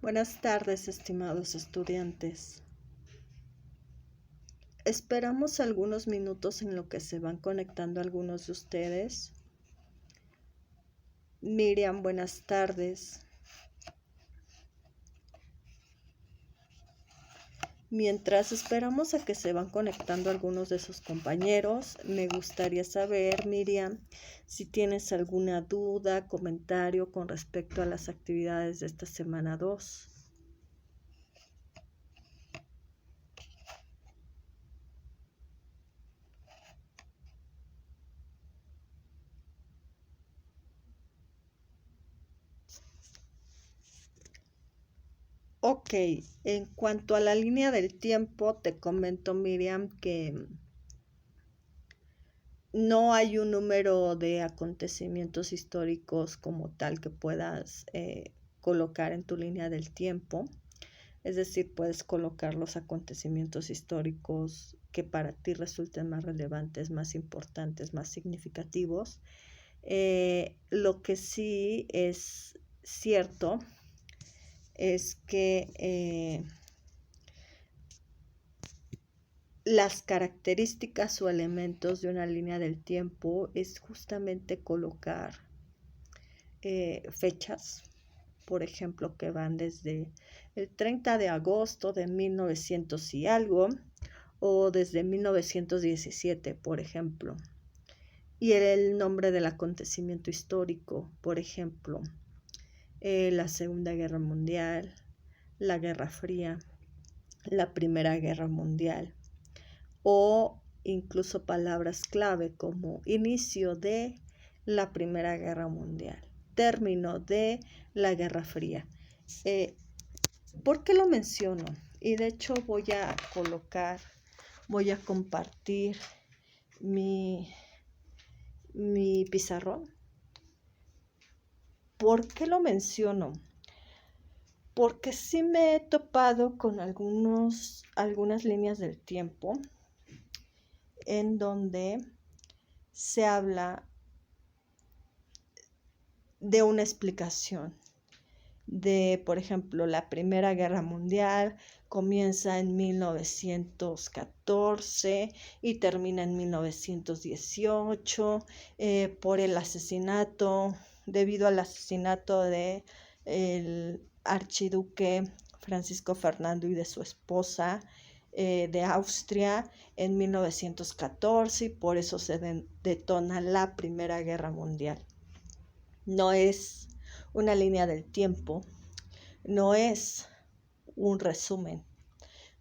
Buenas tardes, estimados estudiantes. Esperamos algunos minutos en lo que se van conectando algunos de ustedes. Miriam, buenas tardes. Mientras esperamos a que se van conectando algunos de sus compañeros, me gustaría saber, Miriam, si tienes alguna duda, comentario con respecto a las actividades de esta semana 2. Ok, en cuanto a la línea del tiempo, te comento, Miriam, que no hay un número de acontecimientos históricos como tal que puedas colocar en tu línea del tiempo. Es decir, puedes colocar los acontecimientos históricos que para ti resulten más relevantes, más importantes, más significativos. Lo que sí es cierto es que las características o elementos de una línea del tiempo es justamente colocar fechas, por ejemplo, que van desde el 30 de agosto de 1900 y algo, o desde 1917, por ejemplo. Y el nombre del acontecimiento histórico, por ejemplo, la Segunda Guerra Mundial, la Guerra Fría, la Primera Guerra Mundial, o incluso palabras clave como inicio de la Primera Guerra Mundial, término de la Guerra Fría. ¿Por qué lo menciono? Y de hecho voy a compartir mi pizarrón. ¿Por qué lo menciono? Porque sí me he topado con algunas líneas del tiempo en donde se habla de una explicación de, por ejemplo, la Primera Guerra Mundial comienza en 1914 y termina en 1918 debido al asesinato de el archiduque Francisco Fernando y de su esposa de Austria en 1914, y por eso se detona la Primera Guerra Mundial. No es una línea del tiempo, no es un resumen,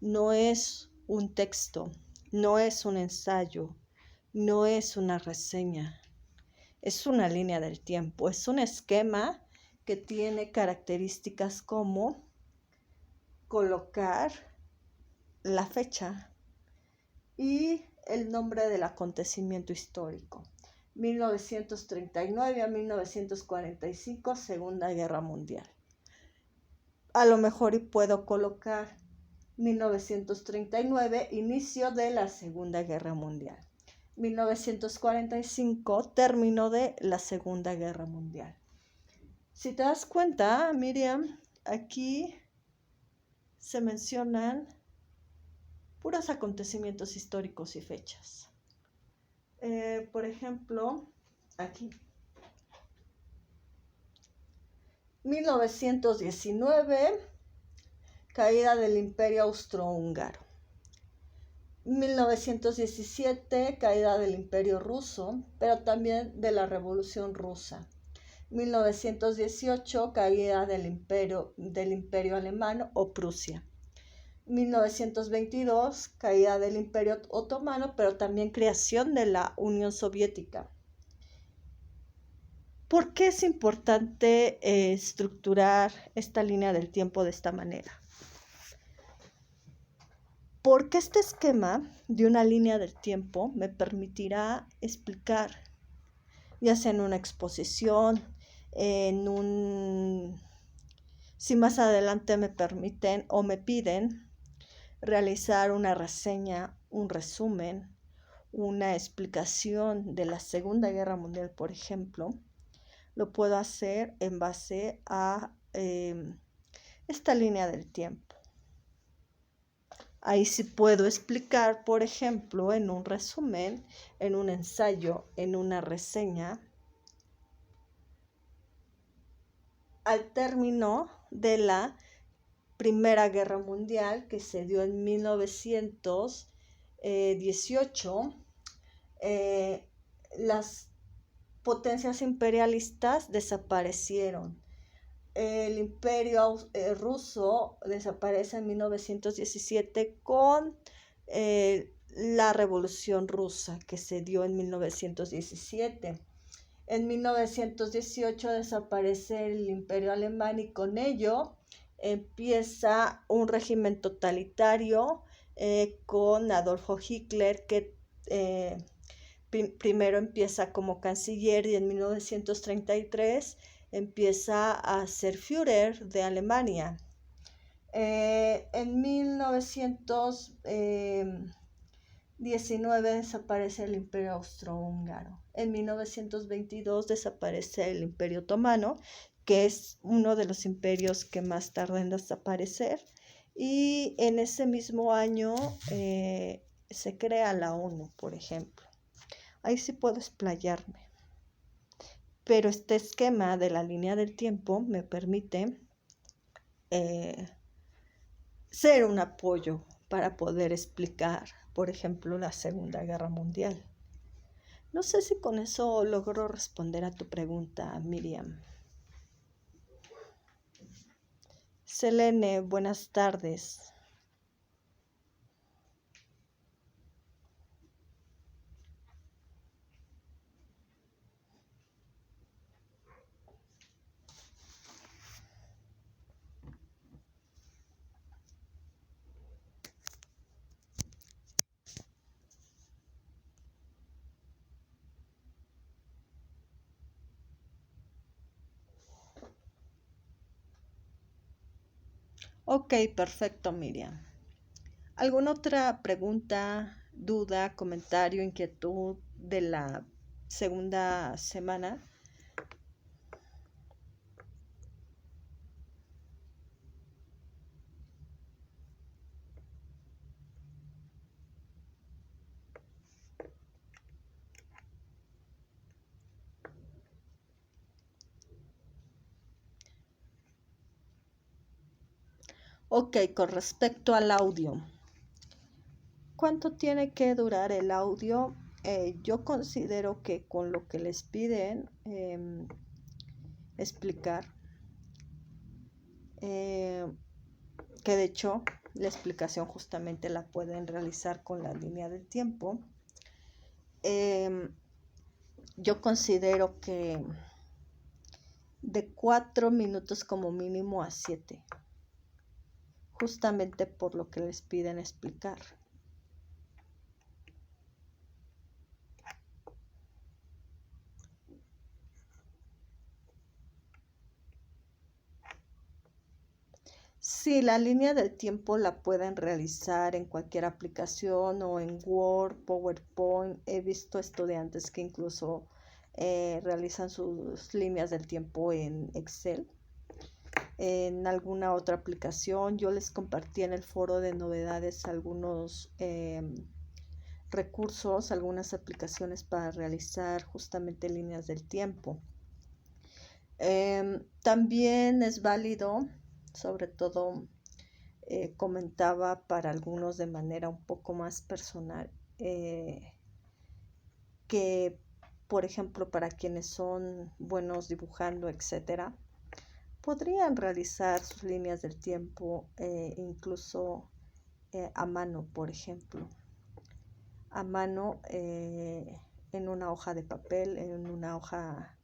no es un texto, no es un ensayo, no es una reseña, es una línea del tiempo, es un esquema que tiene características como colocar la fecha y el nombre del acontecimiento histórico. 1939 a 1945, Segunda Guerra Mundial. A lo mejor puedo colocar 1939, inicio de la Segunda Guerra Mundial. 1945, término de la Segunda Guerra Mundial. Si te das cuenta, Miriam, aquí se mencionan puros acontecimientos históricos y fechas. Por ejemplo, aquí. 1919, caída del Imperio Austrohúngaro. 1917, caída del Imperio Ruso, pero también de la Revolución Rusa. 1918, caída del Imperio Alemán o Prusia. 1922, caída del Imperio Otomano, pero también creación de la Unión Soviética. ¿Por qué es importante estructurar esta línea del tiempo de esta manera? Porque este esquema de una línea del tiempo me permitirá explicar, ya sea en una exposición, si más adelante me permiten o me piden realizar una reseña, un resumen, una explicación de la Segunda Guerra Mundial, por ejemplo, lo puedo hacer en base a esta línea del tiempo. Ahí sí puedo explicar, por ejemplo, en un resumen, en un ensayo, en una reseña, al término de la Primera Guerra Mundial, que se dio en 1918, las potencias imperialistas desaparecieron. El imperio ruso desaparece en 1917 con la Revolución Rusa que se dio en 1917. En 1918 desaparece el imperio alemán y con ello empieza un régimen totalitario con Adolfo Hitler que primero empieza como canciller y en 1933 empieza a ser Führer de Alemania. En 1919 desaparece el Imperio Austrohúngaro. En 1922 desaparece el Imperio Otomano, que es uno de los imperios que más tarda en desaparecer. Y en ese mismo año se crea la ONU, por ejemplo. Ahí sí puedo explayarme. Pero este esquema de la línea del tiempo me permite ser un apoyo para poder explicar, por ejemplo, la Segunda Guerra Mundial. No sé si con eso logro responder a tu pregunta, Miriam. Selene, buenas tardes. Ok, perfecto, Miriam. ¿Alguna otra pregunta, duda, comentario, inquietud de la segunda semana? Ok, con respecto al audio. ¿Cuánto tiene que durar el audio? Yo considero que con lo que les piden explicar, que de hecho la explicación justamente la pueden realizar con la línea del tiempo, yo considero que de 4 minutos como mínimo a 7, justamente por lo que les piden explicar. Sí, la línea del tiempo la pueden realizar en cualquier aplicación o en Word, PowerPoint. He visto estudiantes que incluso realizan sus líneas del tiempo en Excel. En alguna otra aplicación, yo les compartí en el foro de novedades algunos recursos, algunas aplicaciones para realizar justamente líneas del tiempo. También es válido, sobre todo comentaba para algunos de manera un poco más personal, que por ejemplo para quienes son buenos dibujando, etcétera, podrían realizar sus líneas del tiempo incluso a mano, por ejemplo, a mano en una hoja de papel, en una hoja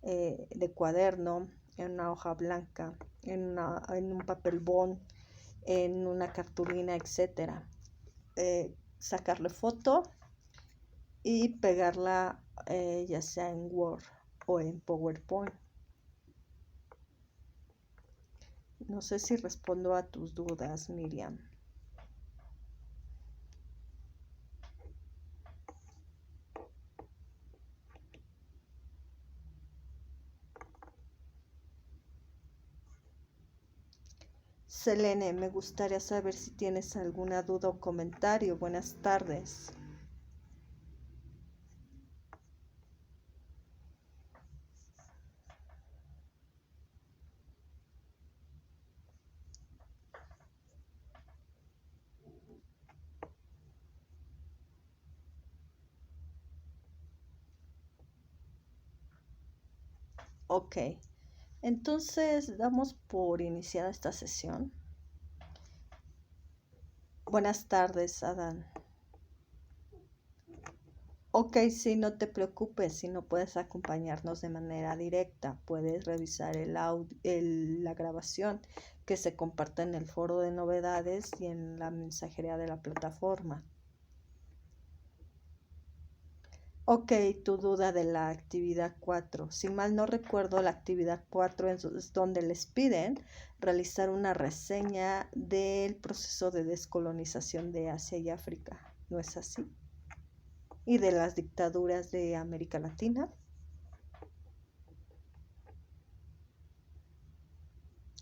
de cuaderno, en una hoja blanca, en un papel bond, en una cartulina, etcétera. Sacarle foto y pegarla ya sea en Word o en PowerPoint. No sé si respondo a tus dudas, Miriam. Selene, me gustaría saber si tienes alguna duda o comentario. Buenas tardes. Ok, entonces damos por iniciada esta sesión. Buenas tardes, Adán. Ok, sí, no te preocupes, si no puedes acompañarnos de manera directa, puedes revisar la grabación que se comparte en el foro de novedades y en la mensajería de la plataforma. Ok, tu duda de la actividad 4. Si mal no recuerdo, la actividad 4 es donde les piden realizar una reseña del proceso de descolonización de Asia y África. ¿No es así? Y de las dictaduras de América Latina.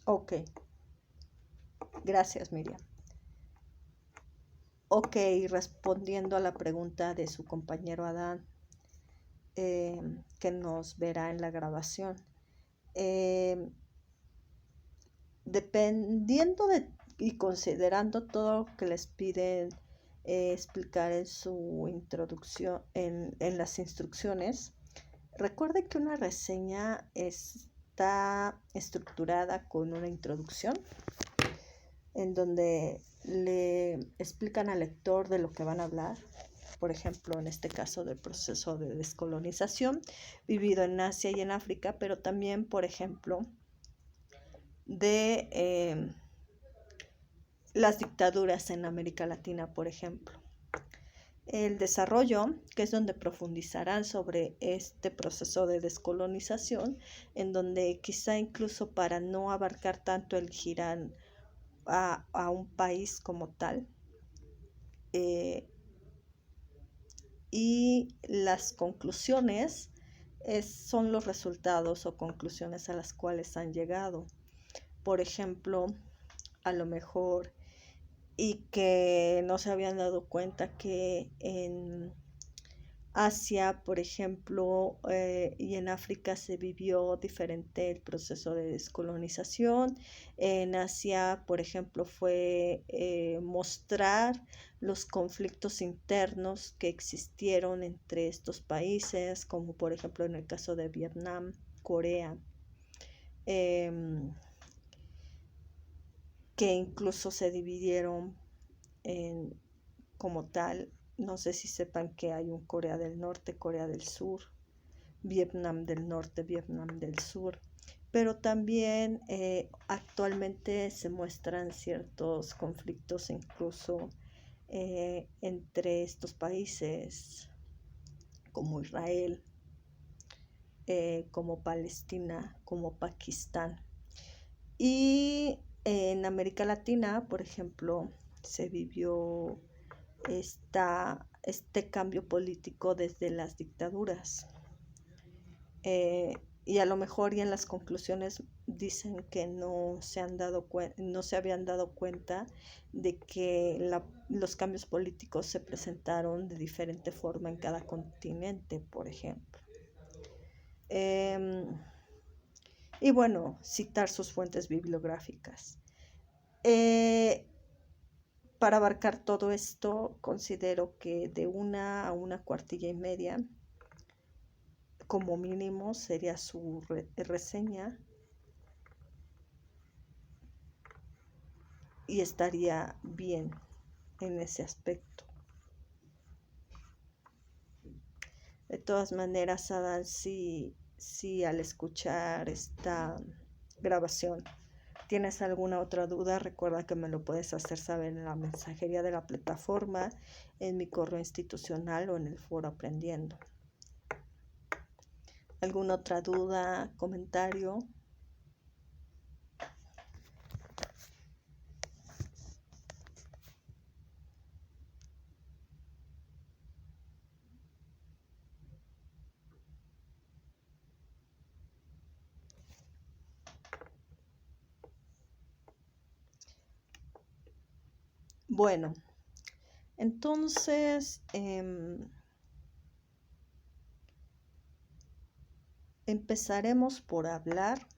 Ok, gracias, Miriam. Ok, respondiendo a la pregunta de su compañero Adán, que nos verá en la grabación. Dependiendo de y considerando todo lo que les piden explicar en su introducción, en las instrucciones, recuerde que una reseña está estructurada con una introducción en donde le explican al lector de lo que van a hablar. Por ejemplo, en este caso del proceso de descolonización vivido en Asia y en África, pero también, por ejemplo, de las dictaduras en América Latina, por ejemplo. El desarrollo, que es donde profundizarán sobre este proceso de descolonización, en donde quizá incluso para no abarcar tanto elegirán a un país como tal. Y las conclusiones son los resultados o conclusiones a las cuales han llegado. Por ejemplo, a lo mejor, y que no se habían dado cuenta que en Asia, por ejemplo, y en África se vivió diferente el proceso de descolonización. En Asia, por ejemplo, fue mostrar los conflictos internos que existieron entre estos países, como por ejemplo en el caso de Vietnam, Corea, que incluso se dividieron en, como tal. No sé si sepan que hay un Corea del Norte, Corea del Sur, Vietnam del Norte, Vietnam del Sur, pero también actualmente se muestran ciertos conflictos incluso entre estos países como Israel, como Palestina, como Pakistán. Y en América Latina, por ejemplo, se vivió este cambio político desde las dictaduras. Y a lo mejor y en las conclusiones dicen que no se habían dado cuenta de que los cambios políticos se presentaron de diferente forma en cada continente, por ejemplo. Y bueno, citar sus fuentes bibliográficas. Para abarcar todo esto, considero que de 1 a 1,25 como mínimo sería su reseña, y estaría bien en ese aspecto. De todas maneras, Adán, si al escuchar esta grabación tienes alguna otra duda, recuerda que me lo puedes hacer saber en la mensajería de la plataforma, en mi correo institucional o en el foro Aprendiendo. ¿Alguna otra duda, comentario? Bueno, entonces empezaremos por hablar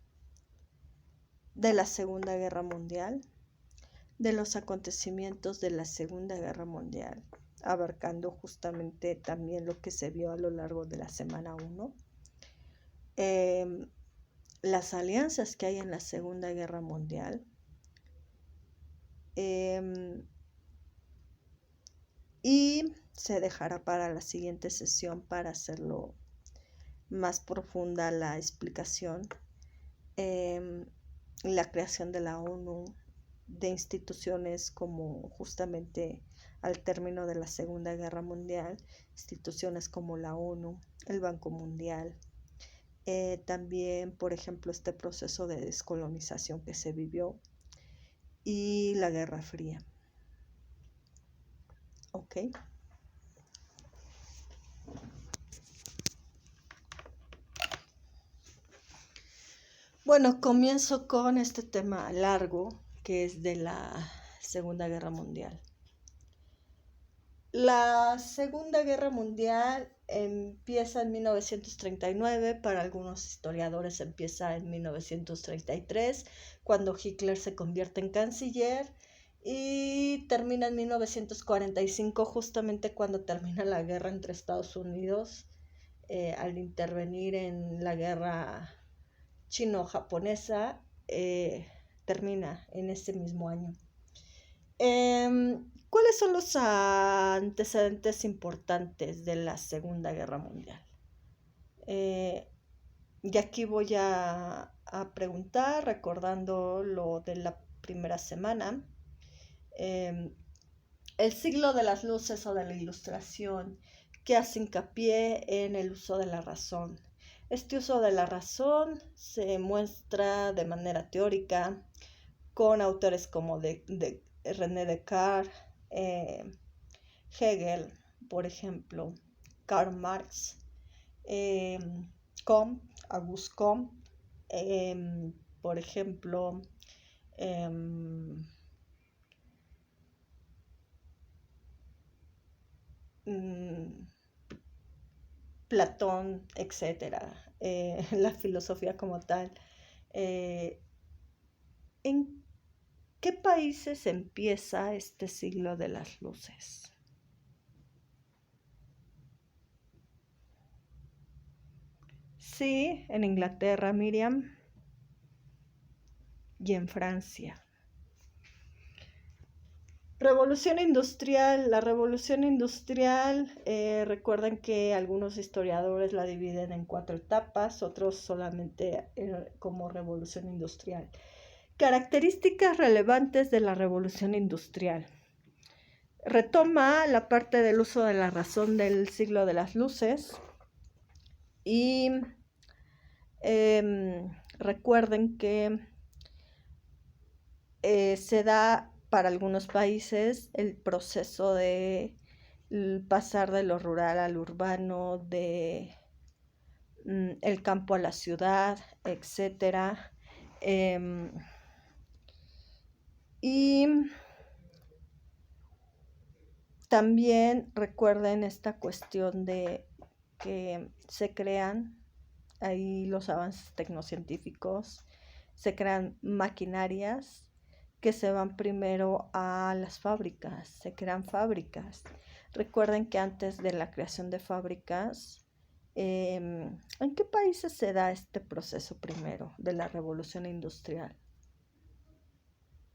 de la Segunda Guerra Mundial, de los acontecimientos de la Segunda Guerra Mundial, abarcando justamente también lo que se vio a lo largo de la semana 1, las alianzas que hay en la Segunda Guerra Mundial, y se dejará para la siguiente sesión para hacerlo más profunda la explicación, la creación de la ONU, de instituciones como justamente al término de la Segunda Guerra Mundial, instituciones como la ONU, el Banco Mundial, también, por ejemplo, este proceso de descolonización que se vivió y la Guerra Fría. ¿Ok? Bueno, comienzo con este tema largo que es de la Segunda Guerra Mundial. La Segunda Guerra Mundial empieza en 1939, para algunos historiadores empieza en 1933, cuando Hitler se convierte en canciller, y termina en 1945, justamente cuando termina la guerra entre Estados Unidos, al intervenir en la guerra chino-japonesa, termina en ese mismo año. ¿Cuáles son los antecedentes importantes de la Segunda Guerra Mundial? Y aquí voy a preguntar, recordando lo de la primera semana. El siglo de las luces o de la ilustración, que hace hincapié en el uso de la razón. Este uso de la razón se muestra de manera teórica con autores como René Descartes, Hegel, por ejemplo, Karl Marx, Comte, Auguste Comte, por ejemplo, Platón, etcétera, la filosofía como tal. ¿En qué países empieza este siglo de las luces? Sí, en Inglaterra, Miriam, y en Francia. Revolución industrial. La revolución industrial, recuerden que algunos historiadores la dividen en 4 etapas, otros solamente como revolución industrial. Características relevantes de la revolución industrial. Retoma la parte del uso de la razón del siglo de las luces y recuerden que se da para algunos países el proceso de pasar de lo rural al urbano, de el campo a la ciudad, etcétera. Y también recuerden esta cuestión de que se crean ahí los avances tecnocientíficos, se crean maquinarias que se van primero a las fábricas, se crean fábricas. Recuerden que antes de la creación de fábricas, ¿en qué países se da este proceso primero de la revolución industrial?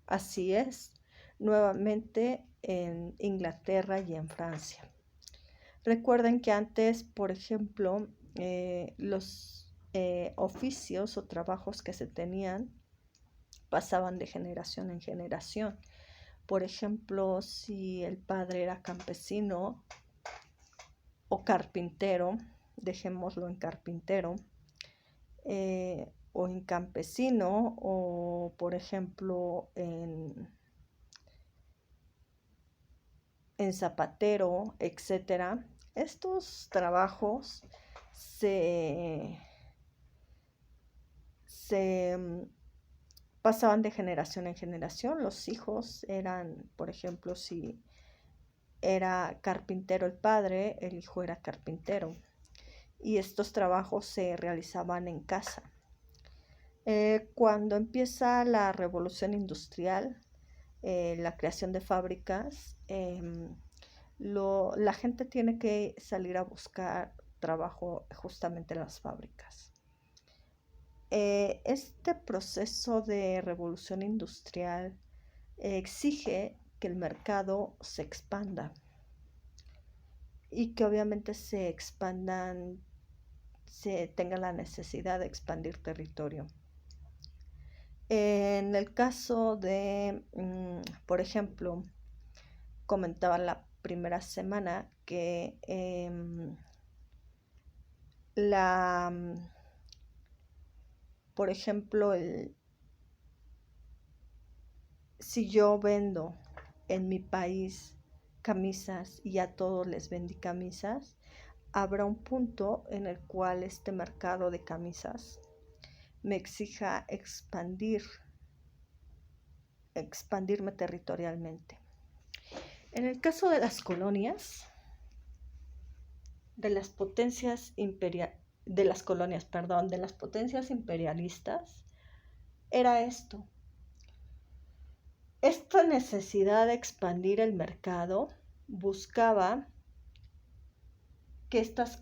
Así es, nuevamente en Inglaterra y en Francia. Recuerden que antes, por ejemplo, los oficios o trabajos que se tenían pasaban de generación en generación. Por ejemplo, si el padre era campesino o carpintero, dejémoslo en carpintero, o en campesino, o por ejemplo en zapatero, etcétera. Estos trabajos se pasaban de generación en generación. Los hijos eran, por ejemplo, si era carpintero el padre, el hijo era carpintero. Y estos trabajos se realizaban en casa. Cuando empieza la revolución industrial, la creación de fábricas, la gente tiene que salir a buscar trabajo justamente en las fábricas. Este proceso de revolución industrial exige que el mercado se expanda y que obviamente se tenga la necesidad de expandir territorio. En el caso de, por ejemplo, comentaba la primera semana que por ejemplo, si yo vendo en mi país camisas y a todos les vendí camisas, habrá un punto en el cual este mercado de camisas me exija expandirme territorialmente. En el caso de las colonias, de las potencias imperialistas, era esto. Esta necesidad de expandir el mercado buscaba que estos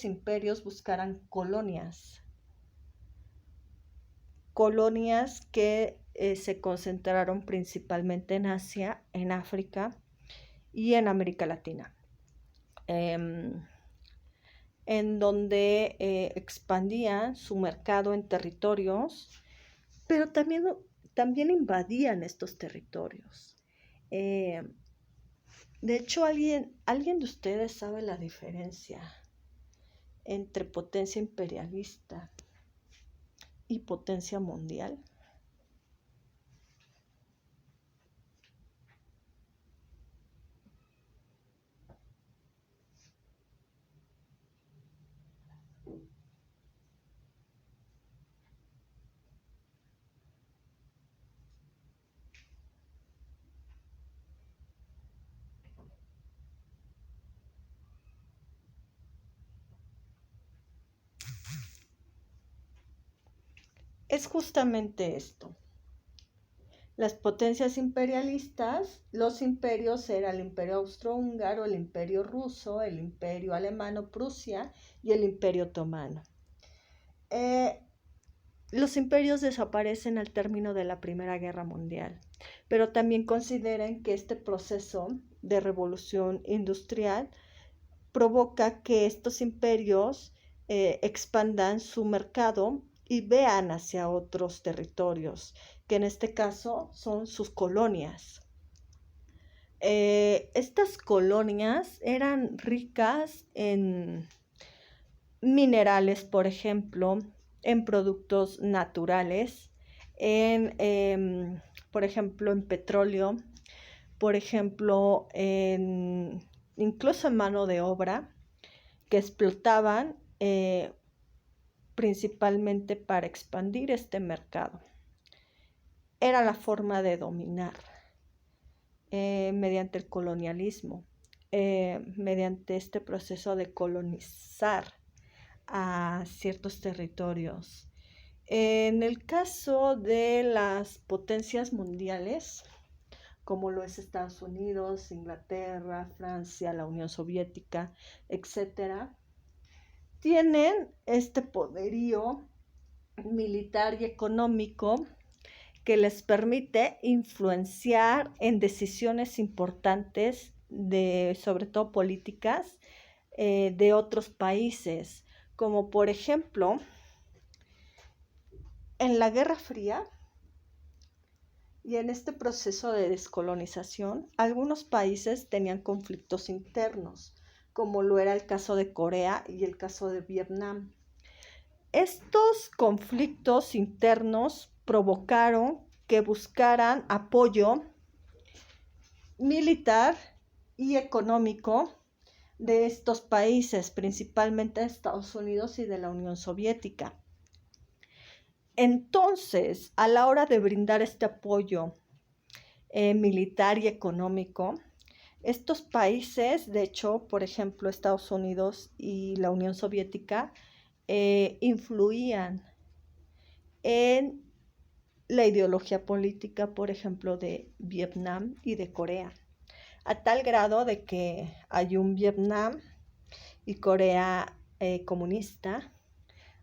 imperios buscaran colonias que se concentraron principalmente en Asia, en África y en América Latina, en donde expandían su mercado en territorios, pero también invadían estos territorios. De hecho, ¿alguien de ustedes sabe la diferencia entre potencia imperialista y potencia mundial? Es justamente esto. Las potencias imperialistas, los imperios eran el imperio austrohúngaro, el imperio ruso, el imperio alemano-Prusia y el imperio otomano. Los imperios desaparecen al término de la Primera Guerra Mundial, pero también consideren que este proceso de revolución industrial provoca que estos imperios expandan su mercado y vean hacia otros territorios, que en este caso son sus colonias. Estas colonias eran ricas en minerales, por ejemplo, en productos naturales, por ejemplo, en petróleo, por ejemplo, incluso en mano de obra, que explotaban principalmente para expandir este mercado. Era la forma de dominar mediante el colonialismo, mediante este proceso de colonizar a ciertos territorios. En el caso de las potencias mundiales, como lo es Estados Unidos, Inglaterra, Francia, la Unión Soviética, etc., tienen este poderío militar y económico que les permite influenciar en decisiones importantes, sobre todo políticas, de otros países, como por ejemplo, en la Guerra Fría y en este proceso de descolonización, algunos países tenían conflictos internos, como lo era el caso de Corea y el caso de Vietnam. Estos conflictos internos provocaron que buscaran apoyo militar y económico de estos países, principalmente de Estados Unidos y de la Unión Soviética. Entonces, a la hora de brindar este apoyo militar y económico, estos países, de hecho, por ejemplo, Estados Unidos y la Unión Soviética, influían en la ideología política, por ejemplo, de Vietnam y de Corea, a tal grado de que hay un Vietnam y Corea comunista,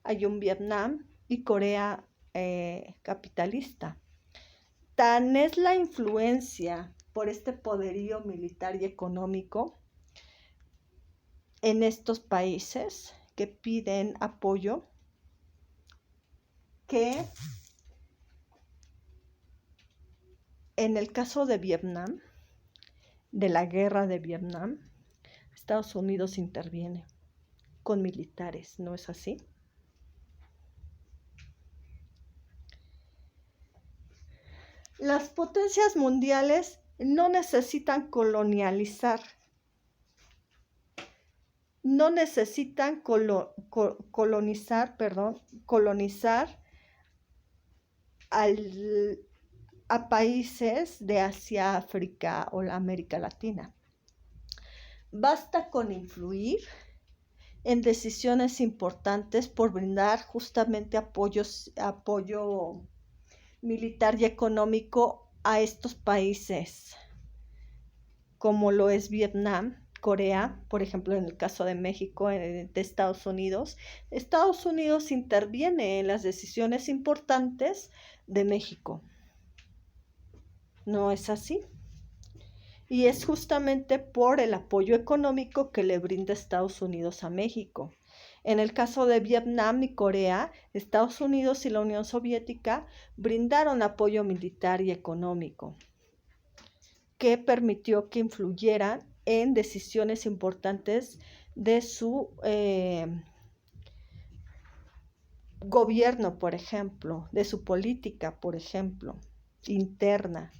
hay un Vietnam y Corea capitalista. Tan es la influencia por este poderío militar y económico en estos países que piden apoyo, que en el caso de Vietnam, de la guerra de Vietnam, Estados Unidos interviene con militares, ¿no es así? Las potencias mundiales no necesitan colonizar a países de Asia, África o la América Latina. Basta con influir en decisiones importantes por brindar justamente apoyo militar y económico a estos países, como lo es Vietnam, Corea, por ejemplo, en el caso de México, de Estados Unidos. Estados Unidos interviene en las decisiones importantes de México. ¿No es así? Y es justamente por el apoyo económico que le brinda Estados Unidos a México. En el caso de Vietnam y Corea, Estados Unidos y la Unión Soviética brindaron apoyo militar y económico, que permitió que influyeran en decisiones importantes de su gobierno, por ejemplo, de su política, por ejemplo, interna.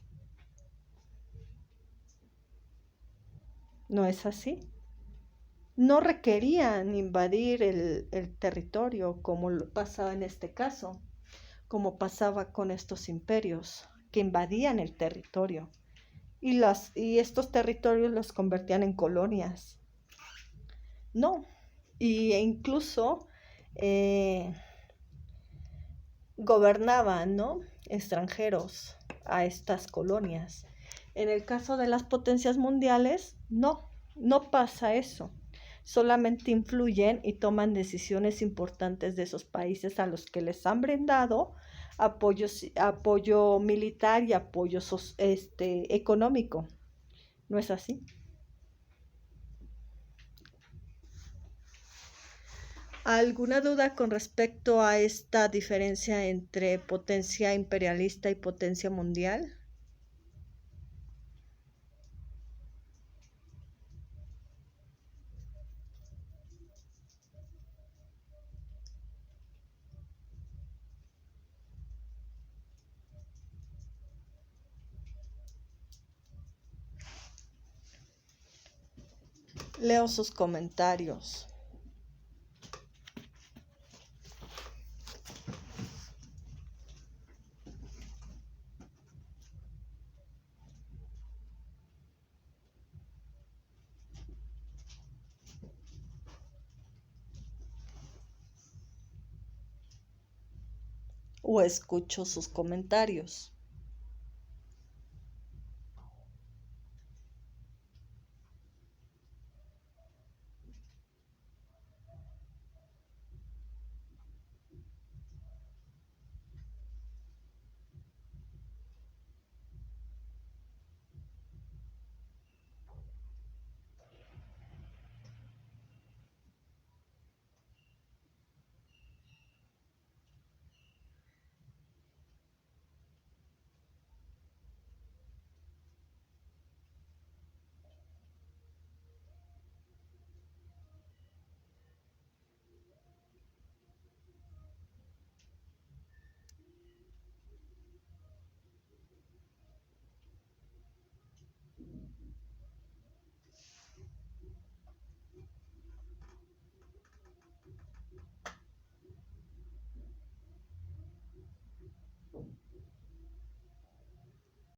¿No es así? No requerían invadir el territorio como pasaba en este caso, como pasaba con estos imperios que invadían el territorio y estos territorios los convertían en colonias. No, e incluso gobernaban, ¿no?, extranjeros a estas colonias. En el caso de las potencias mundiales, no pasa eso. Solamente influyen y toman decisiones importantes de esos países a los que les han brindado apoyo militar y apoyo económico. ¿No es así? ¿Alguna duda con respecto a esta diferencia entre potencia imperialista y potencia mundial? Leo sus comentarios. O escucho sus comentarios.